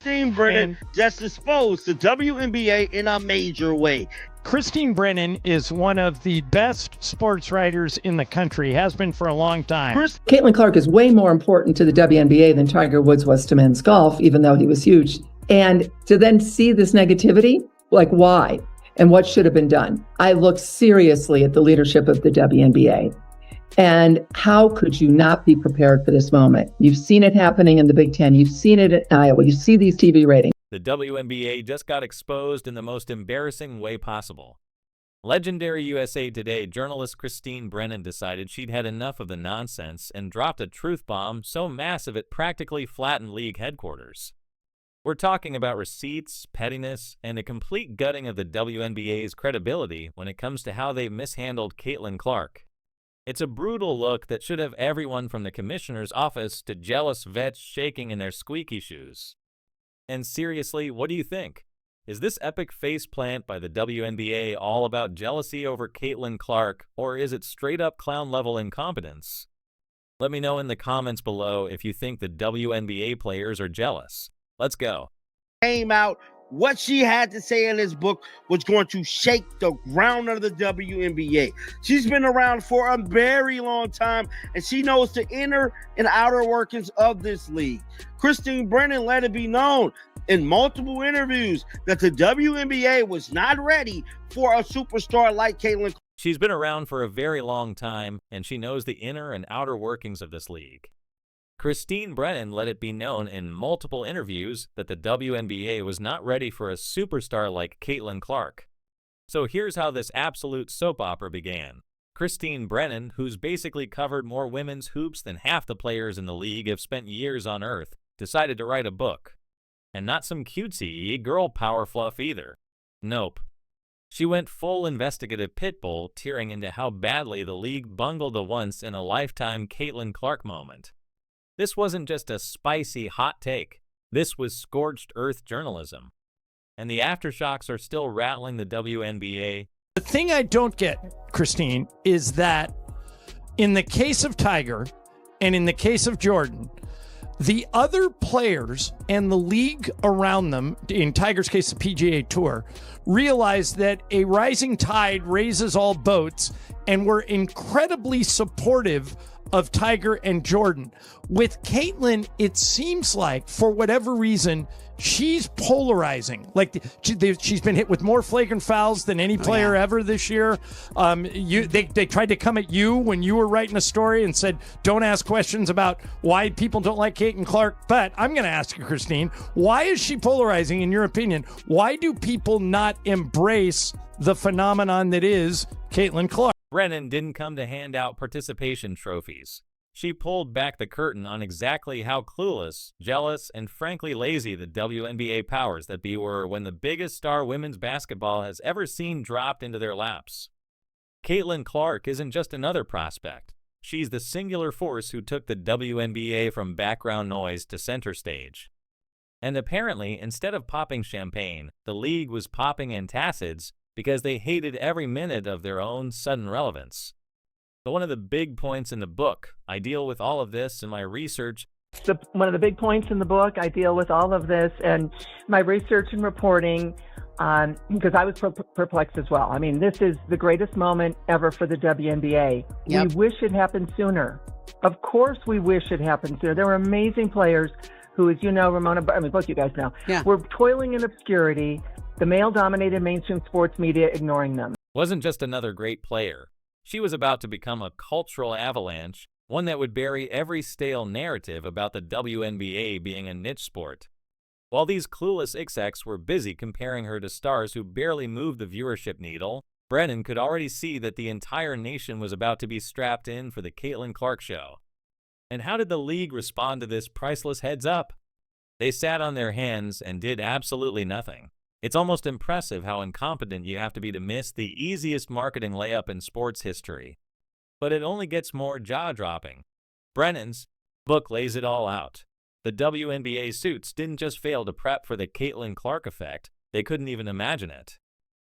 Christine Brennan just exposed the WNBA in a major way. Christine Brennan is one of the best sports writers in the country, has been for a long time. Caitlin Clark is way more important to the WNBA than Tiger Woods was to men's golf, even though he was huge. And to then see this negativity, like why and what should have been done? I look seriously at the leadership of the WNBA. And how could you not be prepared for this moment? You've seen it happening in the Big Ten. You've seen it at Iowa. You see these TV ratings. The WNBA just got exposed in the most embarrassing way possible. Legendary USA Today journalist Christine Brennan decided she'd had enough of the nonsense and dropped a truth bomb so massive it practically flattened league headquarters. We're talking about receipts, pettiness, and a complete gutting of the WNBA's credibility when it comes to how they mishandled Caitlin Clark. It's a brutal look that should have everyone from the commissioner's office to jealous vets shaking in their squeaky shoes. And seriously, what do you think? Is this epic faceplant by the WNBA all about jealousy over Caitlin Clark, or is it straight-up clown-level incompetence? Let me know in the comments below if you think the WNBA players are jealous. Let's go. Came out, what she had to say in this book was going to shake the ground of the WNBA. She's been around for a very long time, and she knows the inner and outer workings of this league. Christine Brennan let it be known in multiple interviews that the WNBA was not ready for a superstar like Caitlin. She's been around for a very long time, and she knows the inner and outer workings of this league. Christine Brennan let it be known in multiple interviews that the WNBA was not ready for a superstar like Caitlin Clark. So here's how this absolute soap opera began. Christine Brennan, who's basically covered more women's hoops than half the players in the league have spent years on Earth, decided to write a book. And not some cutesy girl power fluff either. Nope. She went full investigative pitbull, tearing into how badly the league bungled a once-in-a-lifetime Caitlin Clark moment. This wasn't just a spicy hot take. This was scorched earth journalism. And the aftershocks are still rattling the WNBA. The thing I don't get, Christine, is that in the case of Tiger and in the case of Jordan, the other players and the league around them, in Tiger's case, the PGA Tour, realized that a rising tide raises all boats and were incredibly supportive of Tiger and Jordan. With Caitlin, it seems like, for whatever reason, she's polarizing. Like she's been hit with more flagrant fouls than any player ever this year. They tried to come at you when you were writing a story and said, don't ask questions about why people don't like Caitlin Clark. But I'm going to ask you, Christine, why is she polarizing in your opinion? Why do people not embrace the phenomenon that is Caitlin Clark? Brennan didn't come to hand out participation trophies. She pulled back the curtain on exactly how clueless, jealous, and frankly lazy the WNBA powers that be were when the biggest star women's basketball has ever seen dropped into their laps. Caitlin Clark isn't just another prospect. She's the singular force who took the WNBA from background noise to center stage. And apparently, instead of popping champagne, the league was popping antacids because they hated every minute of their own sudden relevance. But one of the big points in the book, I deal with all of this in my research. One of the big points in the book, I deal with all of this and my research and reporting, because I was perplexed as well. I mean, this is the greatest moment ever for the WNBA. Yep. We wish it happened sooner. Of course we wish it happened sooner. There were amazing players who, as you know, both you guys know, were toiling in obscurity. The male-dominated mainstream sports media ignoring them. Wasn't just another great player. She was about to become a cultural avalanche, one that would bury every stale narrative about the WNBA being a niche sport. While these clueless execs were busy comparing her to stars who barely moved the viewership needle, Brennan could already see that the entire nation was about to be strapped in for the Caitlin Clark show. And how did the league respond to this priceless heads up? They sat on their hands and did absolutely nothing. It's almost impressive how incompetent you have to be to miss the easiest marketing layup in sports history. But it only gets more jaw-dropping. Brennan's book lays it all out. The WNBA suits didn't just fail to prep for the Caitlin Clark effect, they couldn't even imagine it.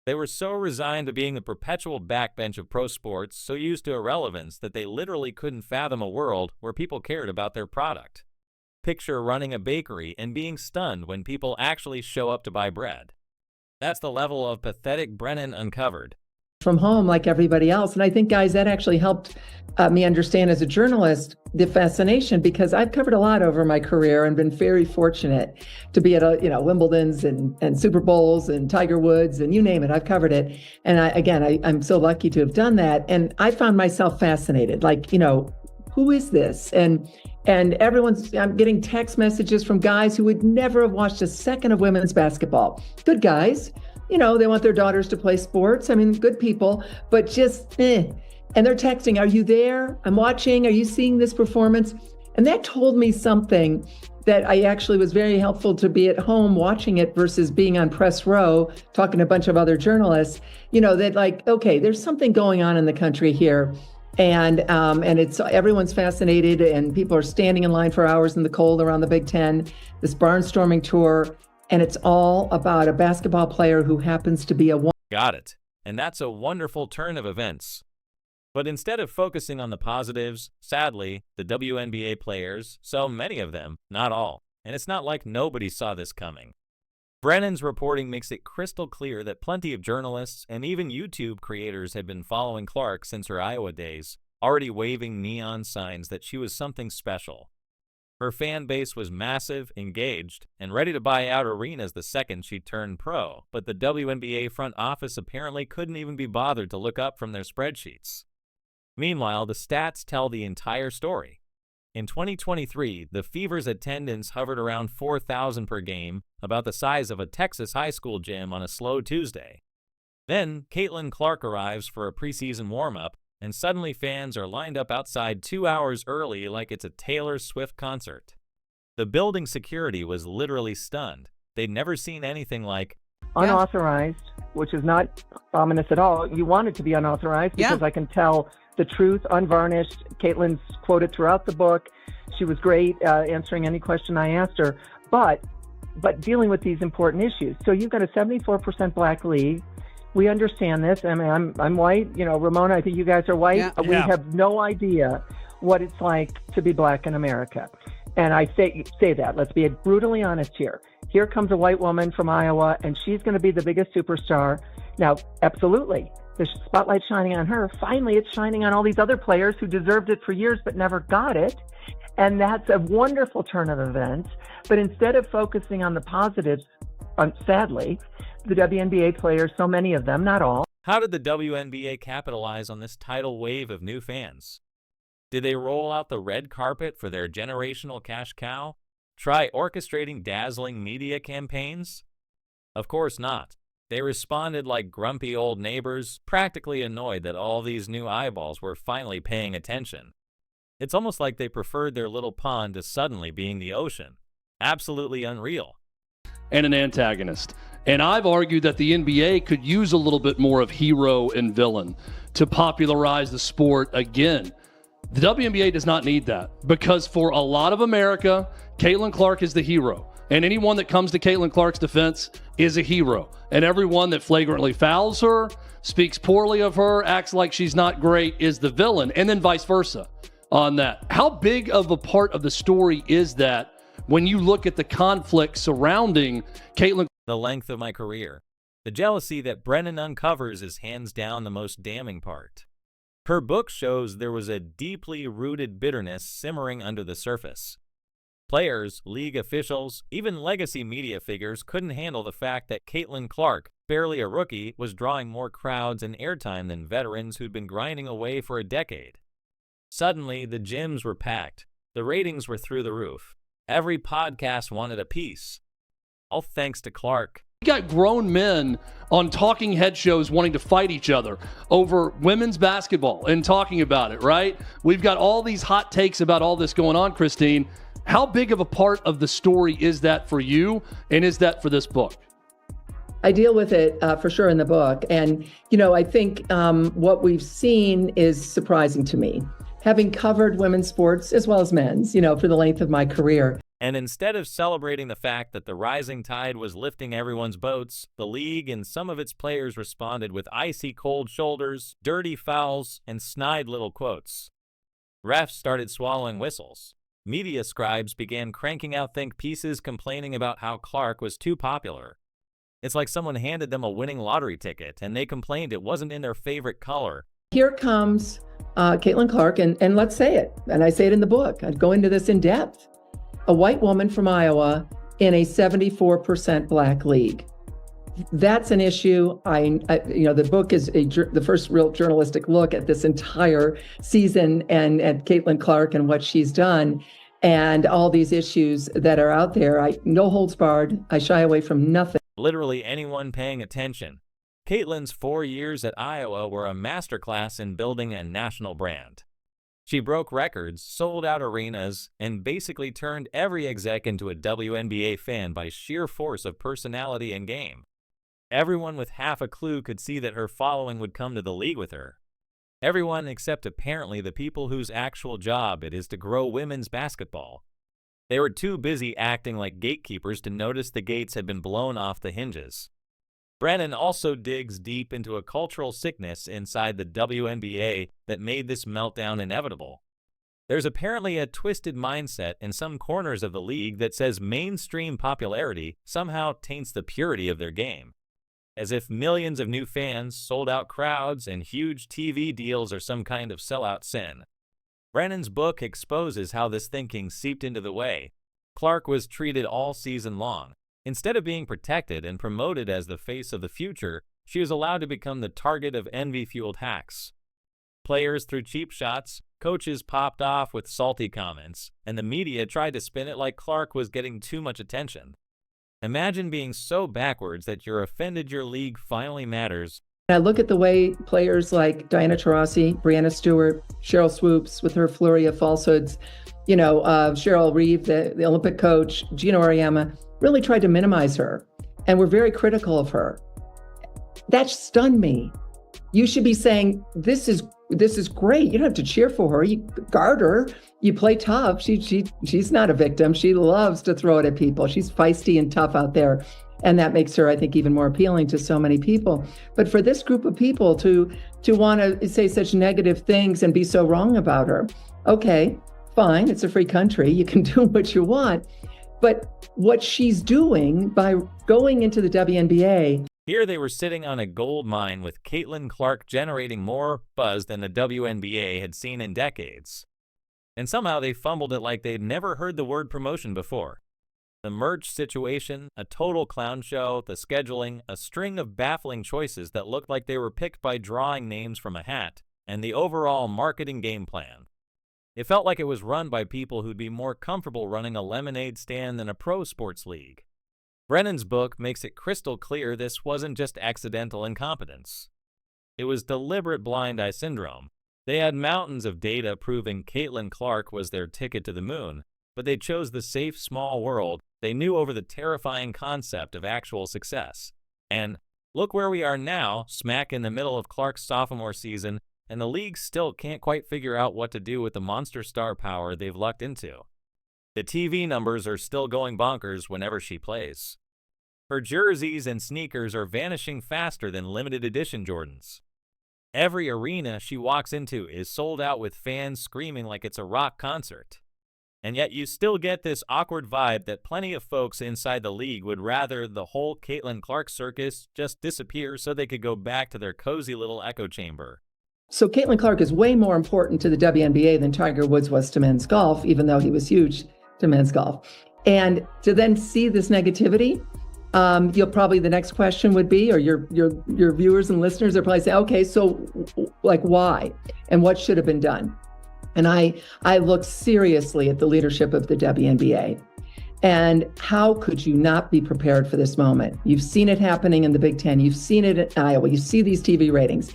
They were so resigned to being the perpetual backbench of pro sports, so used to irrelevance that they literally couldn't fathom a world where people cared about their product. Picture running a bakery and being stunned when people actually show up to buy bread. That's the level of pathetic Brennan uncovered. From home like everybody else. And I think, guys, that actually helped me understand as a journalist the fascination, because I've covered a lot over my career and been very fortunate to be at Wimbledon's and Super Bowls and Tiger Woods and you name it, I've covered it. And I'm so lucky to have done that. And I found myself fascinated, like, who is this? And I'm getting text messages from guys who would never have watched a second of women's basketball. Good guys. They want their daughters to play sports. I mean, good people, but just, And they're texting, are you there? I'm watching. Are you seeing this performance? And that told me something that I actually was very helpful to be at home watching it versus being on press row, talking to a bunch of other journalists, that like, okay, there's something going on in the country here. And it's everyone's fascinated and people are standing in line for hours in the cold around the Big Ten, this barnstorming tour. And it's all about a basketball player who happens to be a woman. Got it. And that's a wonderful turn of events. But instead of focusing on the positives, sadly, the WNBA players, so many of them, not all, and it's not like nobody saw this coming. Brennan's reporting makes it crystal clear that plenty of journalists and even YouTube creators had been following Clark since her Iowa days, already waving neon signs that she was something special. Her fan base was massive, engaged, and ready to buy out arenas the second she turned pro, but the WNBA front office apparently couldn't even be bothered to look up from their spreadsheets. Meanwhile, the stats tell the entire story. In 2023, the Fever's attendance hovered around 4,000 per game, about the size of a Texas high school gym on a slow Tuesday. Then, Caitlin Clark arrives for a preseason warm-up, and suddenly fans are lined up outside 2 hours early like it's a Taylor Swift concert. The building security was literally stunned. They'd never seen anything like Unauthorized, which is not ominous at all. You want it to be unauthorized because I can tell the truth, unvarnished. Caitlin's quoted throughout the book. She was great answering any question I asked her, but dealing with these important issues. So you've got a 74% black league. We understand this. I mean, I'm white. Ramona, I think you guys are white. Yeah. We have no idea what it's like to be black in America. And I say that. Let's be brutally honest here. Here comes a white woman from Iowa, and she's going to be the biggest superstar. Now, absolutely, the spotlight's shining on her. Finally, it's shining on all these other players who deserved it for years but never got it. And that's a wonderful turn of events. But instead of focusing on the positives, sadly, the WNBA players, so many of them, not all. How did the WNBA capitalize on this tidal wave of new fans? Did they roll out the red carpet for their generational cash cow? Try orchestrating dazzling media campaigns? Of course not. They responded like grumpy old neighbors, practically annoyed that all these new eyeballs were finally paying attention. It's almost like they preferred their little pond to suddenly being the ocean. Absolutely unreal. And an antagonist. And I've argued that the NBA could use a little bit more of hero and villain to popularize the sport again. The WNBA does not need that because for a lot of America, Caitlin Clark is the hero. And anyone that comes to Caitlin Clark's defense is a hero. And everyone that flagrantly fouls her, speaks poorly of her, acts like she's not great is the villain, and then vice versa on that. How big of a part of the story is that when you look at the conflict surrounding Caitlin? The length of my career. The jealousy that Brennan uncovers is hands down the most damning part. Her book shows there was a deeply rooted bitterness simmering under the surface. Players, league officials, even legacy media figures couldn't handle the fact that Caitlin Clark, barely a rookie, was drawing more crowds and airtime than veterans who'd been grinding away for a decade. Suddenly, the gyms were packed. The ratings were through the roof. Every podcast wanted a piece. All thanks to Clark. We got grown men on talking head shows wanting to fight each other over women's basketball and talking about it, right? We've got all these hot takes about all this going on, Christine. How big of a part of the story is that for you, and is that for this book? I deal with it for sure in the book. And, I think what we've seen is surprising to me, having covered women's sports as well as men's, for the length of my career. And instead of celebrating the fact that the rising tide was lifting everyone's boats, the league and some of its players responded with icy cold shoulders, dirty fouls, and snide little quotes. Refs started swallowing whistles. media scribes began cranking out think pieces complaining about how Clark was too popular. It's like someone handed them a winning lottery ticket and they complained it wasn't in their favorite color. Here comes Caitlin Clark, and let's say it, and I say it in the book. I'd go into this in depth. A white woman from Iowa in a 74% Black league. That's an issue. The book is the first real journalistic look at this entire season and at Caitlin Clark and what she's done and all these issues that are out there. No holds barred. I shy away from nothing. Literally anyone paying attention. Caitlin's 4 years at Iowa were a masterclass in building a national brand. She broke records, sold out arenas, and basically turned every exec into a WNBA fan by sheer force of personality and game. Everyone with half a clue could see that her following would come to the league with her. Everyone except apparently the people whose actual job it is to grow women's basketball. They were too busy acting like gatekeepers to notice the gates had been blown off the hinges. Brennan also digs deep into a cultural sickness inside the WNBA that made this meltdown inevitable. There's apparently a twisted mindset in some corners of the league that says mainstream popularity somehow taints the purity of their game. As if millions of new fans, sold-out crowds, and huge TV deals are some kind of sellout sin. Brennan's book exposes how this thinking seeped into the way Clark was treated all season long. Instead of being protected and promoted as the face of the future, she was allowed to become the target of envy-fueled hacks. Players threw cheap shots, coaches popped off with salty comments, and the media tried to spin it like Clark was getting too much attention. Imagine being so backwards that you're offended your league finally matters. I look at the way players like Diana Taurasi, Brianna Stewart, Cheryl Swoops with her flurry of falsehoods, Cheryl Reeve, the Olympic coach, Gino Auriemma, really tried to minimize her and were very critical of her. That stunned me. You should be saying, this is great. You don't have to cheer for her. You guard her. You play tough. She's not a victim. She loves to throw it at people. She's feisty and tough out there. And that makes her, I think, even more appealing to so many people. But for this group of people to want to say such negative things and be so wrong about her, okay, fine. It's a free country. You can do what you want. But what she's doing by going into the WNBA. Here they were sitting on a gold mine with Caitlin Clark generating more buzz than the WNBA had seen in decades. And somehow they fumbled it like they'd never heard the word promotion before. The merch situation, a total clown show, the scheduling, a string of baffling choices that looked like they were picked by drawing names from a hat, and the overall marketing game plan. It felt like it was run by people who'd be more comfortable running a lemonade stand than a pro sports league. Brennan's book makes it crystal clear this wasn't just accidental incompetence. It was deliberate blind eye syndrome. They had mountains of data proving Caitlin Clark was their ticket to the moon, but they chose the safe, small world they knew over the terrifying concept of actual success. And look where we are now, smack in the middle of Clark's sophomore season, and the league still can't quite figure out what to do with the monster star power they've lucked into. The TV numbers are still going bonkers whenever she plays. Her jerseys and sneakers are vanishing faster than limited edition Jordans. Every arena she walks into is sold out with fans screaming like it's a rock concert. And yet you still get this awkward vibe that plenty of folks inside the league would rather the whole Caitlin Clark circus just disappear so they could go back to their cozy little echo chamber. So Caitlin Clark is way more important to the WNBA than Tiger Woods was to men's golf, even though he was huge to men's golf. And to then see this negativity, you'll probably, the next question would be, or your viewers and listeners are probably saying, okay, so like why? And what should have been done? And I look seriously at the leadership of the WNBA. And how could you not be prepared for this moment? You've seen it happening in the Big Ten. You've seen it in Iowa. You see these TV ratings.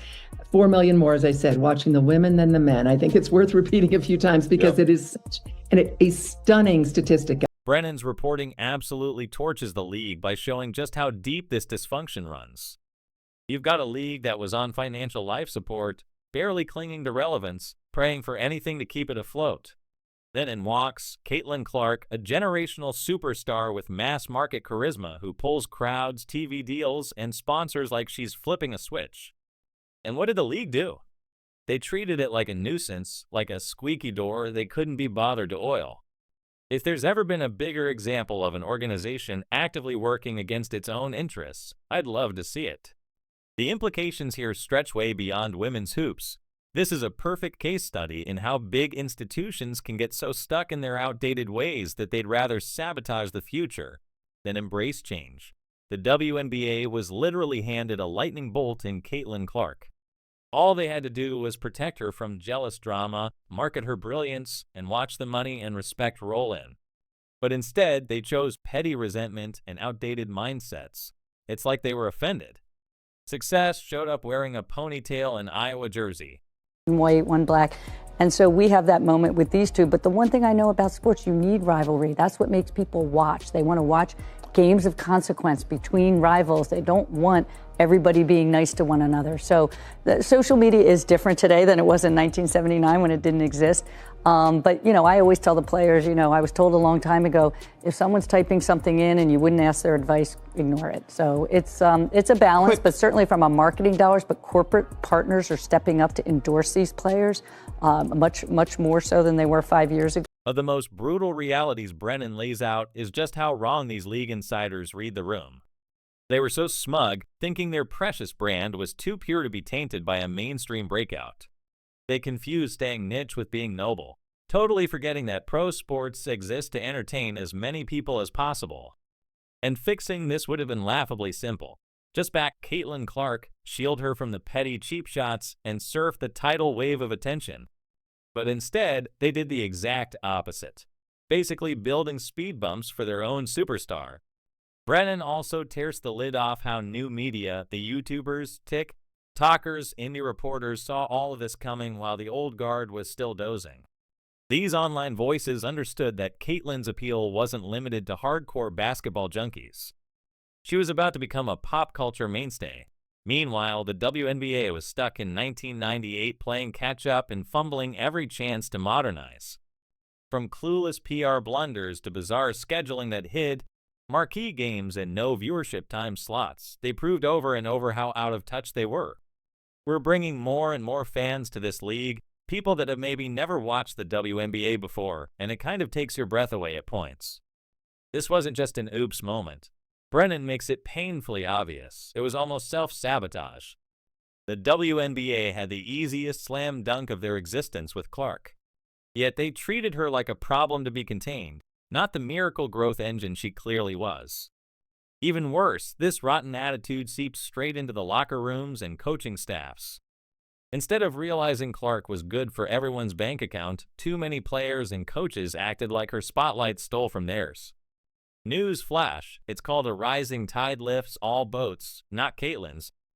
4 million more, as I said, watching the women than the men. I think it's worth repeating a few times because it is such a stunning statistic. Brennan's reporting absolutely torches the league by showing just how deep this dysfunction runs. You've got a league that was on financial life support, barely clinging to relevance, praying for anything to keep it afloat. Then in walks Caitlin Clark, a generational superstar with mass market charisma who pulls crowds, TV deals, and sponsors like she's flipping a switch. And what did the league do? They treated it like a nuisance, like a squeaky door they couldn't be bothered to oil. If there's ever been a bigger example of an organization actively working against its own interests, I'd love to see it. The implications here stretch way beyond women's hoops. This is a perfect case study in how big institutions can get so stuck in their outdated ways that they'd rather sabotage the future than embrace change. The WNBA was literally handed a lightning bolt in Caitlin Clark. All they had to do was protect her from jealous drama, market her brilliance, and watch the money and respect roll in. But instead, they chose petty resentment and outdated mindsets. It's like they were offended. Success showed up wearing a ponytail and Iowa jersey. White, one black. And so we have that moment with these two. But the one thing I know about sports, you need rivalry. That's what makes people watch. They want to watch games of consequence between rivals. They don't want everybody being nice to one another. So the social media is different today than it was in 1979 when it didn't exist. But, you know, I always tell the players, you know, I was told a long time ago, if someone's typing something in and you wouldn't ask their advice, ignore it. So it's a balance, but certainly from a marketing dollars, but corporate partners are stepping up to endorse these players much more so than they were 5 years ago. Of the most brutal realities Brennan lays out is just how wrong these league insiders read the room. They were so smug, thinking their precious brand was too pure to be tainted by a mainstream breakout. They confused staying niche with being noble, totally forgetting that pro sports exist to entertain as many people as possible. And fixing this would have been laughably simple. Just back Caitlin Clark, shield her from the petty cheap shots, and surf the tidal wave of attention. But instead, they did the exact opposite, basically building speed bumps for their own superstar. Brennan also tears the lid off how new media, the YouTubers, TikTokers, indie reporters saw all of this coming while the old guard was still dozing. These online voices understood that Caitlin's appeal wasn't limited to hardcore basketball junkies. She was about to become a pop culture mainstay. Meanwhile, the WNBA was stuck in 1998 playing catch-up and fumbling every chance to modernize. From clueless PR blunders to bizarre scheduling that hid marquee games and no viewership time slots, they proved over and over how out of touch they were. We're bringing more and more fans to this league, people that have maybe never watched the WNBA before, and it kind of takes your breath away at points. This wasn't just an oops moment. Brennan makes it painfully obvious. It was almost self-sabotage. The WNBA had the easiest slam dunk of their existence with Clark. Yet they treated her like a problem to be contained, not the miracle growth engine she clearly was. Even worse, this rotten attitude seeped straight into the locker rooms and coaching staffs. Instead of realizing Clark was good for everyone's bank account, too many players and coaches acted like her spotlight stole from theirs. News flash, it's called a rising tide lifts all boats, not Caitlin's.